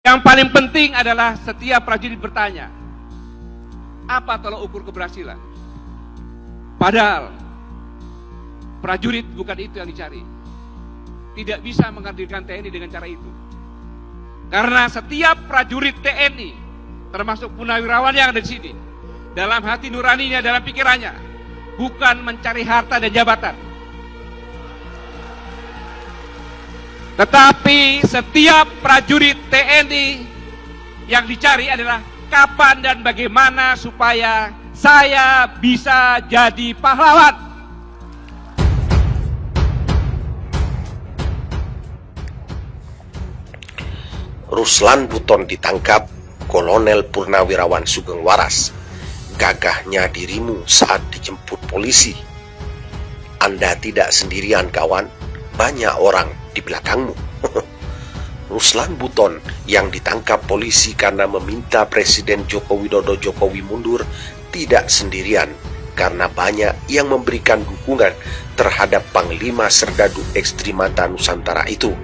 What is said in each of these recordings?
Yang paling penting adalah setiap prajurit bertanya, apa tolak ukur keberhasilan? Padahal prajurit bukan itu yang dicari. Tidak bisa menghadirkan TNI dengan cara itu. Karena setiap prajurit TNI, termasuk purnawirawan yang ada di sini, dalam hati nuraninya, dalam pikirannya, bukan mencari harta dan jabatan. Tetapi setiap prajurit TNI yang dicari adalah kapan dan bagaimana supaya saya bisa jadi pahlawan. Ruslan Buton ditangkap, Kolonel Purnawirawan Sugeng Waras. Gagahnya dirimu saat dijemput polisi. Anda tidak sendirian kawan, banyak orang di belakangmu. Ruslan Buton yang ditangkap polisi karena meminta Presiden Joko Widodo Jokowi mundur tidak sendirian, karena banyak yang memberikan dukungan terhadap Panglima Serdadu Ekstrimata Nusantara itu.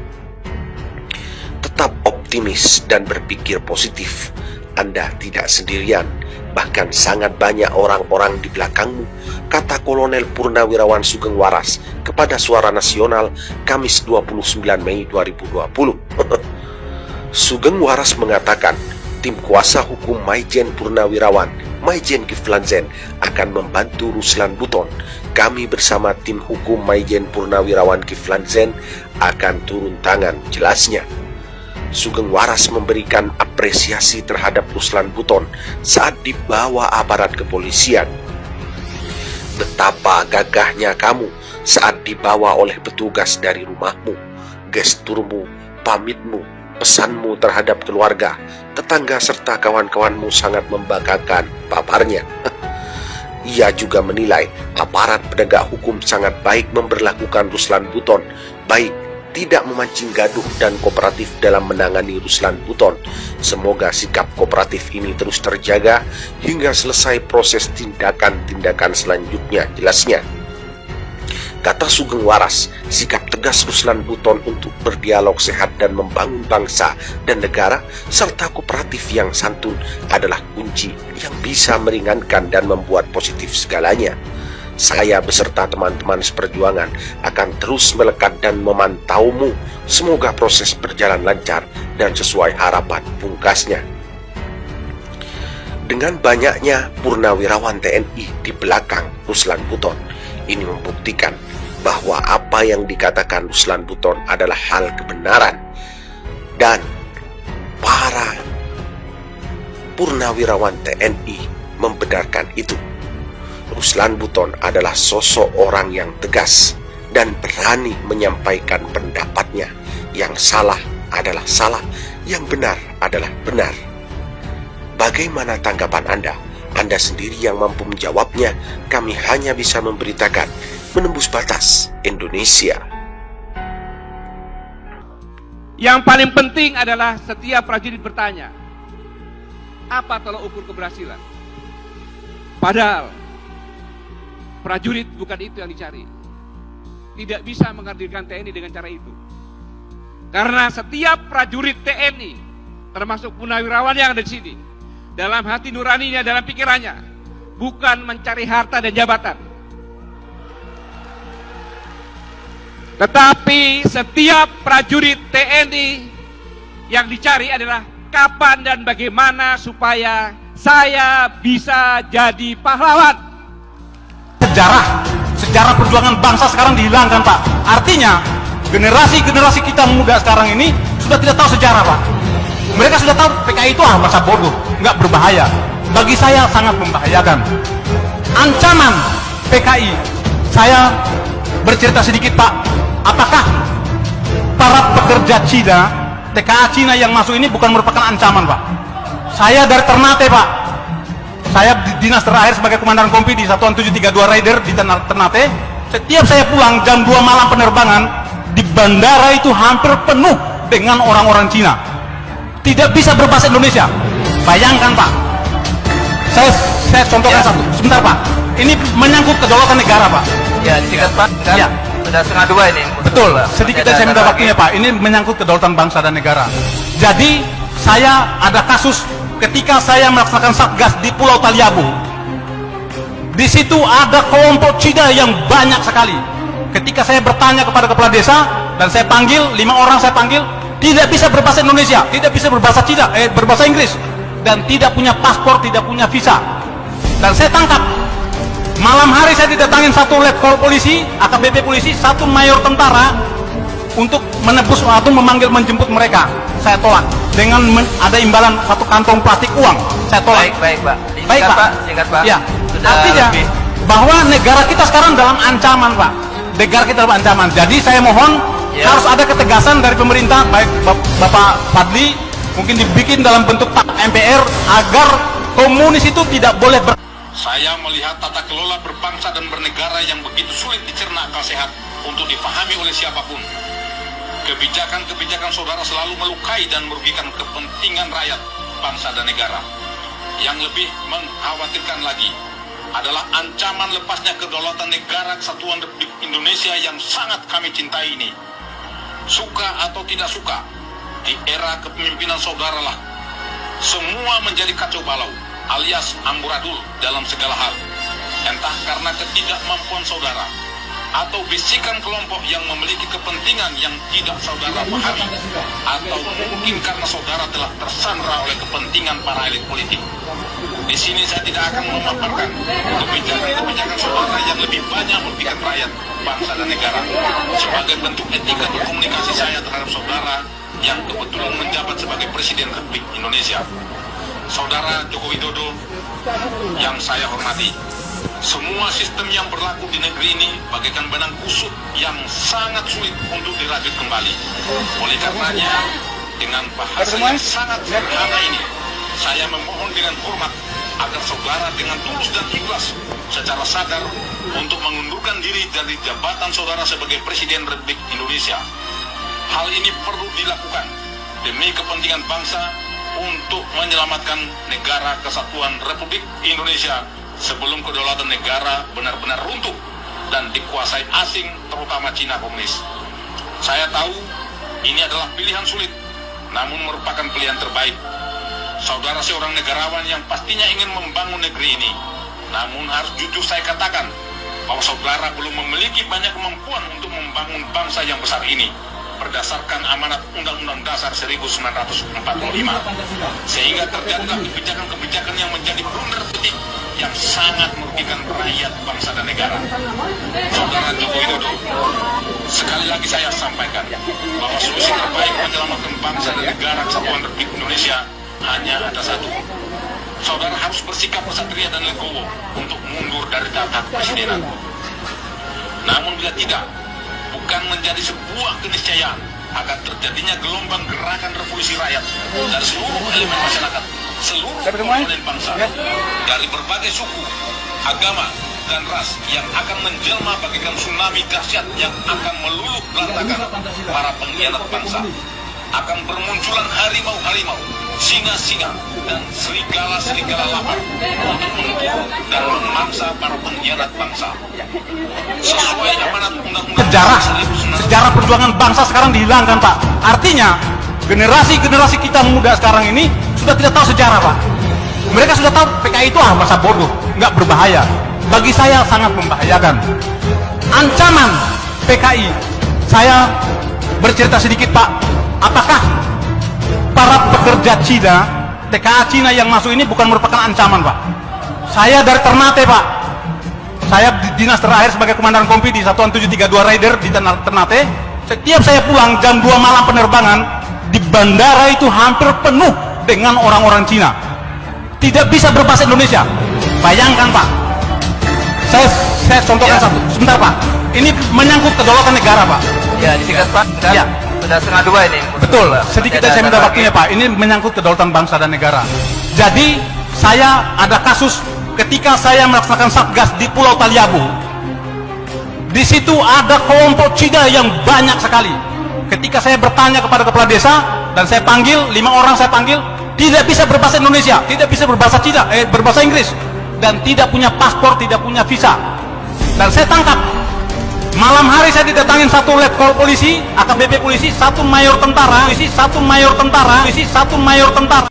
Tetap optimis dan berpikir positif. Anda tidak sendirian, bahkan sangat banyak orang-orang di belakangmu, kata Kolonel Purnawirawan Sugeng Waras kepada Suara Nasional Kamis 29 Mei 2020. Sugeng Waras mengatakan, tim kuasa hukum Maijen Purnawirawan, Maijen Kiflan Zen, akan membantu Ruslan Buton. Kami bersama tim hukum Maijen Purnawirawan Kiflan Zen akan turun tangan, jelasnya. Sugeng Waras memberikan apresiasi terhadap Ruslan Buton saat dibawa aparat kepolisian. Betapa gagahnya kamu saat dibawa oleh petugas dari rumahmu. Gesturmu, pamitmu, pesanmu terhadap keluarga, tetangga serta kawan-kawanmu sangat membanggakan, paparnya. Ia juga menilai aparat penegak hukum sangat baik memperlakukan Ruslan Buton, baik tidak memancing gaduh dan kooperatif dalam menangani Ruslan Buton. Semoga sikap kooperatif ini terus terjaga hingga selesai proses tindakan-tindakan selanjutnya, jelasnya. Kata Sugeng Waras, sikap tegas Ruslan Buton untuk berdialog sehat dan membangun bangsa dan negara serta kooperatif yang santun adalah kunci yang bisa meringankan dan membuat positif segalanya. Saya beserta teman-teman seperjuangan akan terus melekat dan memantaumu. Semoga proses berjalan lancar dan sesuai harapan, pungkasnya. Dengan banyaknya purnawirawan TNI di belakang Ruslan Buton, ini membuktikan bahwa apa yang dikatakan Ruslan Buton adalah hal kebenaran. Dan para purnawirawan TNI membenarkan itu. Ruslan Buton adalah sosok orang yang tegas dan berani menyampaikan pendapatnya. Yang salah adalah salah, yang benar adalah benar. Bagaimana tanggapan Anda? Anda sendiri yang mampu menjawabnya. Kami hanya bisa memberitakan menembus batas Indonesia. Yang paling penting adalah setiap prajurit bertanya, apa tolak ukur keberhasilan? Padahal prajurit bukan itu yang dicari. Tidak bisa menghadirkan TNI dengan cara itu. Karena setiap prajurit TNI, termasuk purnawirawan yang ada di sini, dalam hati nuraninya, dalam pikirannya, bukan mencari harta dan jabatan. Tetapi setiap prajurit TNI yang dicari adalah kapan dan bagaimana supaya saya bisa jadi pahlawan. Sejarah perjuangan bangsa sekarang dihilangkan, Pak. Artinya generasi kita muda sekarang ini sudah tidak tahu sejarah, Pak. Mereka sudah tahu PKI itu masa bodoh, nggak berbahaya. Bagi saya sangat membahayakan. Ancaman PKI, saya bercerita sedikit, Pak. Apakah para pekerja Cina, TKA Cina yang masuk ini bukan merupakan ancaman, Pak? Saya dari Ternate, Pak. Saya dinas terakhir sebagai komandan kompi di Satuan 732 Raider di Ternate. Setiap saya pulang jam 2 malam penerbangan, di bandara itu hampir penuh dengan orang-orang Cina. Tidak bisa berbahasa Indonesia. Bayangkan, Pak. Saya contohkan satu. Sebentar, Pak. Ini menyangkut kedaulatan negara, Pak. Ya, singkat Pak. Ya. Sudah setengah 2 ini. Betul. Sedikit saya minta waktunya, Pak. Ini menyangkut kedaulatan bangsa dan negara. Jadi saya ada kasus ketika saya melaksanakan satgas di Pulau Taliabu. Di situ ada kelompok Cina yang banyak sekali. Ketika saya bertanya kepada kepala desa dan saya panggil 5 orang, saya panggil, tidak bisa berbahasa Indonesia, tidak bisa berbahasa Cina, berbahasa Inggris, dan tidak punya paspor, tidak punya visa. Dan saya tangkap. Malam hari saya didatangin satu letkol polisi, AKBP polisi, satu mayor tentara untuk menebus atau memanggil menjemput mereka. Saya tolak dengan ada imbalan satu kantong plastik uang. Saya tolak. Baik, Pak. Baik, Pak. Singkat, Pak. Ya. Sudah Artinya lebih. bahwa negara kita sekarang dalam ancaman, Pak. Negara kita dalam ancaman. Jadi saya mohon Ya. harus ada ketegasan dari pemerintah, baik Bapak Fadli, mungkin dibikin dalam bentuk MPR agar komunis itu tidak boleh Saya melihat tata kelola berbangsa dan bernegara yang begitu sulit dicerna akal sehat untuk dipahami oleh siapapun. Kebijakan-kebijakan saudara selalu melukai dan merugikan kepentingan rakyat, bangsa dan negara. Yang lebih mengkhawatirkan lagi adalah ancaman lepasnya kedaulatan negara kesatuan Republik Indonesia yang sangat kami cintai ini. Suka atau tidak suka, di era kepemimpinan saudara lah, semua menjadi kacau balau alias amburadul dalam segala hal. Entah karena ketidakmampuan saudara atau bisikan kelompok yang memiliki kepentingan yang tidak saudara pahami, atau mungkin karena saudara telah tersandra oleh kepentingan para elit politik. Di sini saya tidak akan memaparkan kebijakan-kebijakan saudara yang lebih banyak merugikan rakyat, bangsa dan negara. Sebagai bentuk etika berkomunikasi saya terhadap saudara yang kebetulan menjabat sebagai Presiden Republik Indonesia, Saudara Joko Widodo yang saya hormati, semua sistem yang berlaku di negeri ini bagaikan benang kusut yang sangat sulit untuk dirajut kembali. Oleh karenanya, dengan bahasa yang sangat sederhana ini, saya memohon dengan hormat agar saudara dengan tulus dan ikhlas secara sadar untuk mengundurkan diri dari jabatan saudara sebagai Presiden Republik Indonesia. Hal ini perlu dilakukan demi kepentingan bangsa untuk menyelamatkan negara kesatuan Republik Indonesia sebelum kedaulatan negara benar-benar runtuh dan dikuasai asing, terutama Cina komunis. Saya tahu ini adalah pilihan sulit, namun merupakan pilihan terbaik. Saudara seorang negarawan yang pastinya ingin membangun negeri ini, namun harus jujur saya katakan bahwa saudara belum memiliki banyak kemampuan untuk membangun bangsa yang besar ini berdasarkan amanat Undang-Undang Dasar 1945, sehingga terjadilah kebijakan-kebijakan yang menjadi blunder politik yang sangat merugikan rakyat, bangsa dan negara. Saudara Joko Widodo, sekali lagi saya sampaikan bahwa solusi terbaik menyelamatkan bangsa dan negara kesatuan Republik Indonesia hanya ada satu. Saudara harus bersikap kesatria dan legowo untuk mundur dari tahta kepresidenan. Namun bila tidak, bukan menjadi sebuah keniscayaan akan terjadinya gelombang gerakan revolusi rakyat dari seluruh elemen masyarakat, seluruh komponen bangsa, dari berbagai suku, agama, dan ras yang akan menjelma bagaikan tsunami dahsyat yang akan meluluh belantakan para pengkhianat bangsa. Akan bermunculan harimau-harimau, singa-singa, dan serigala-serigala lapar untuk memburu dan memangsa para pengkhianat bangsa. Sesuai amanat Undang-Undang sejarah perjuangan bangsa sekarang dihilangkan, Pak. Artinya generasi kita muda sekarang ini sudah tidak tahu sejarah, Pak. Mereka sudah tahu PKI itu masa bodoh, nggak berbahaya. Bagi saya sangat membahayakan. Ancaman PKI, saya bercerita sedikit, Pak. Apakah para pekerja Cina, TKA Cina yang masuk ini bukan merupakan ancaman, Pak? Saya dari Ternate, Pak. Saya dinas terakhir sebagai komandan kompi di Satuan 732 Raider di Ternate. Setiap saya pulang jam 2 malam penerbangan, di bandara itu hampir penuh dengan orang-orang Cina. Tidak bisa berbahasa Indonesia. Bayangkan, Pak. Saya contohkan satu. Sebentar, Pak. Ini menyangkut kedaulatan negara, Pak. Ya, disingkat, Pak. Ya. Sudah 1:30 ini. Betul, sedikit saya minta waktunya, Pak. Ini menyangkut kedaulatan bangsa dan negara. Jadi, saya ada kasus ketika saya melaksanakan satgas di Pulau Taliabu. Di situ ada kelompok Cina yang banyak sekali. Ketika saya bertanya kepada kepala desa dan saya panggil 5 orang, saya panggil, tidak bisa berbahasa Indonesia, tidak bisa berbahasa Cina, berbahasa Inggris, dan tidak punya paspor, tidak punya visa. Dan saya tangkap. Malam hari saya didatangin satu letkol polisi, AKBP polisi, satu mayor tentara, polisi, satu mayor tentara, polisi, satu mayor tentara.